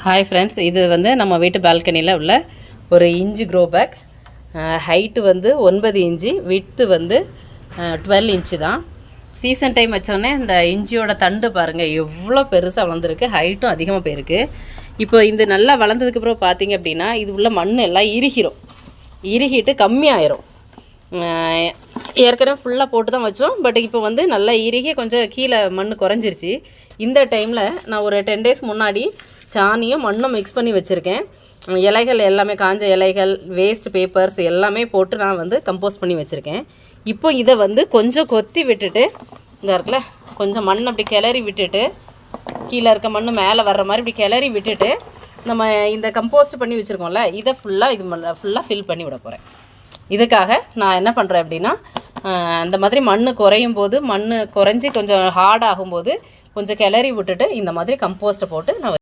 Hi friends, இது வந்து நம்ம வீட்டு பால்கனியில் உள்ள ஒரு இன்ச்சு க்ரோ பேக். ஹைட்டு வந்து 9 இன்ச்சு, விட்த்து வந்து 12 இன்ச்சு தான். சீசன் டைம் வச்சோடனே இந்த இஞ்சியோட தண்டு பாருங்கள் எவ்வளோ பெருசாக வளர்ந்துருக்கு, ஹைட்டும் அதிகமாக போயிருக்கு. இப்போ இந்த நல்லா வளர்ந்ததுக்கப்புறம் பார்த்திங்க அப்படின்னா இது உள்ள மண் எல்லாம் இறுகிட்டு கம்மியாயிரும். ஏற்கனவே ஃபுல்லாக போட்டு தான் வச்சோம், பட் இப்போ வந்து நல்லா இறுகி கொஞ்சம் கீழே மண் குறைஞ்சிருச்சு. இந்த டைமில் நான் ஒரு 10 டேஸ் முன்னாடி சாணியும் மண்ணும் மிக்ஸ் பண்ணி வச்சுருக்கேன். இலைகள் எல்லாமே, காஞ்ச இலைகள், வேஸ்ட் பேப்பர்ஸ் எல்லாமே போட்டு நான் வந்து கம்போஸ்ட் பண்ணி வச்சுருக்கேன். இப்போ இதை வந்து கொஞ்சம் கொத்தி விட்டுட்டு, இந்த இருக்குல்ல கொஞ்சம் மண் அப்படி கிளறி விட்டுட்டு, கீழே இருக்க மண் மேலே வர்ற மாதிரி இப்படி கிளறி விட்டுட்டு, நம்ம இந்த கம்போஸ்ட் பண்ணி வச்சுருக்கோம்ல இதை ஃபுல்லாக ஃபில் பண்ணி விட போகிறேன். இதுக்காக நான் என்ன பண்ணுறேன் அப்படின்னா, இந்த மாதிரி மண் குறையும் போது, மண் குறைஞ்சி கொஞ்சம் ஹார்ட் ஆகும்போது கொஞ்சம் கிளறி விட்டுட்டு இந்த மாதிரி கம்போஸ்ட்டை போட்டு நான்